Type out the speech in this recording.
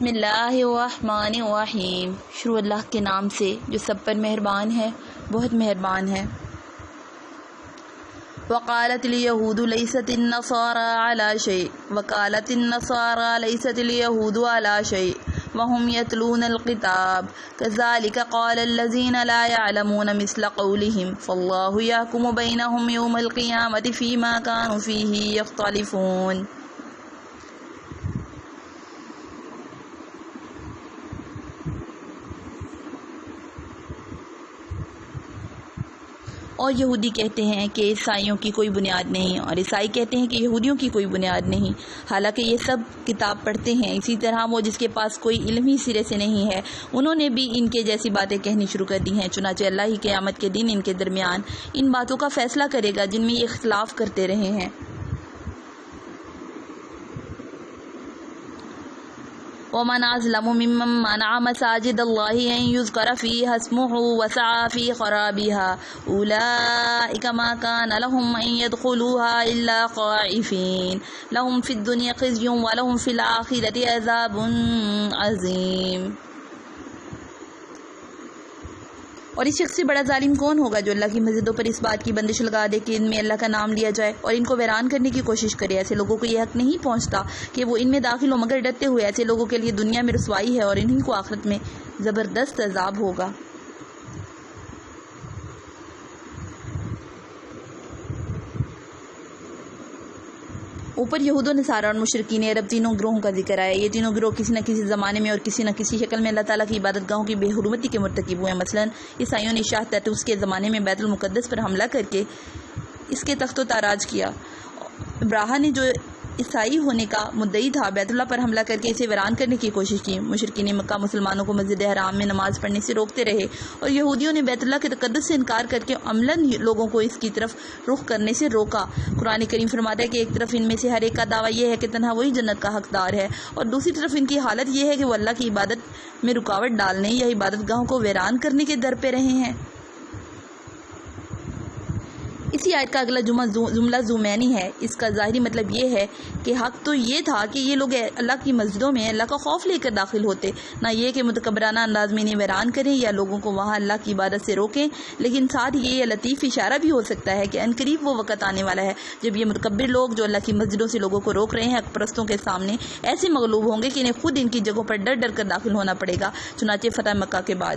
بسم اللہ الرحمن الرحیم، شروع اللہ کے نام سے جو سب پر مہربان ہے، بہت مہربان ہے۔ وقالت اليهود ليست النصارى على شيء وقالت النصارى ليست اليهود على شيء وهم يتلون الكتاب كذلك قال الذين لا يعلمون مثل قولهم فالله يحكم بينهم يوم القيامة فيما كانوا فيه يختلفون۔ اور یہودی کہتے ہیں کہ عیسائیوں کی کوئی بنیاد نہیں، اور عیسائی کہتے ہیں کہ یہودیوں کی کوئی بنیاد نہیں، حالانکہ یہ سب کتاب پڑھتے ہیں۔ اسی طرح وہ جس کے پاس کوئی علم ہی سرے سے نہیں ہے، انہوں نے بھی ان کے جیسی باتیں کہنی شروع کر دی ہیں۔ چنانچہ اللہ ہی قیامت کے دن ان کے درمیان ان باتوں کا فیصلہ کرے گا جن میں یہ اختلاف کرتے رہے ہیں۔ وَمَنْ أَظْلَمُ مِمَّنْ مَنَعَ مَسَاجِدَ اللَّهِ أَنْ يُذْكَرَ فِيهَا اسْمُهُ وَسَعَى فِي خَرَابِهَا أُولَئِكَ مَا كَانَ لَهُمْ أَنْ يَدْخُلُوهَا إِلَّا خَائِفِينَ لَهُمْ فِي الدُّنْيَا خِزْيٌ وَلَهُمْ فِي الْآخِرَةِ عَذَابٌ عَظِيمٌ۔ اور اس شخص سے بڑا ظالم کون ہوگا جو اللہ کی مسجدوں پر اس بات کی بندش لگا دے کہ ان میں اللہ کا نام لیا جائے اور ان کو ویران کرنے کی کوشش کرے۔ ایسے لوگوں کو یہ حق نہیں پہنچتا کہ وہ ان میں داخل ہو، مگر ڈرتے ہوئے ایسے لوگوں کے لیے دنیا میں رسوائی ہے اور انہیں کو آخرت میں زبردست عذاب ہوگا۔ اوپر یہود و نصارہ اور مشرکین عرب تینوں گروہوں کا ذکر آیا۔ یہ تینوں گروہ کسی نہ کسی زمانے میں اور کسی نہ کسی شکل میں اللہ تعالیٰ کی عبادت گاہوں کی بے حرمتی کے مرتکب ہوئے ہیں۔ مثلا عیسائیوں نے شاہ تیتوس کے زمانے میں بیت المقدس پر حملہ کر کے اس کے تخت و تاراج کیا۔ ابراہا نے جو عیسائی ہونے کا مدعی تھا، بیت اللہ پر حملہ کر کے اسے ویران کرنے کی کوشش کی۔ مشرکین مکہ مسلمانوں کو مسجد حرام میں نماز پڑھنے سے روکتے رہے، اور یہودیوں نے بیت اللہ کے تقدس سے انکار کر کے عملاً لوگوں کو اس کی طرف رخ کرنے سے روکا۔ قرآن کریم فرماتا ہے کہ ایک طرف ان میں سے ہر ایک کا دعویٰ یہ ہے کہ تنہا وہی جنت کا حقدار ہے، اور دوسری طرف ان کی حالت یہ ہے کہ وہ اللہ کی عبادت میں رکاوٹ ڈالنے یا عبادت گاہوں کو ویران کرنے کے در پہ رہے ہیں۔ اسی آیت کا اگلا جملہ ذو معنی ہے۔ اس کا ظاہری مطلب یہ ہے کہ حق تو یہ تھا کہ یہ لوگ اللہ کی مسجدوں میں اللہ کا خوف لے کر داخل ہوتے، نہ یہ کہ متکبرانہ انداز میں انہیں ویران کریں یا لوگوں کو وہاں اللہ کی عبادت سے روکیں۔ لیکن ساتھ یہ لطیف اشارہ بھی ہو سکتا ہے کہ عنقریب وہ وقت آنے والا ہے جب یہ متکبر لوگ جو اللہ کی مسجدوں سے لوگوں کو روک رہے ہیں، حق پرستوں کے سامنے ایسے مغلوب ہوں گے کہ انہیں خود ان کی جگہوں پر ڈر ڈر کر داخل ہونا پڑے گا، چنانچہ فتح مکہ کے بعد۔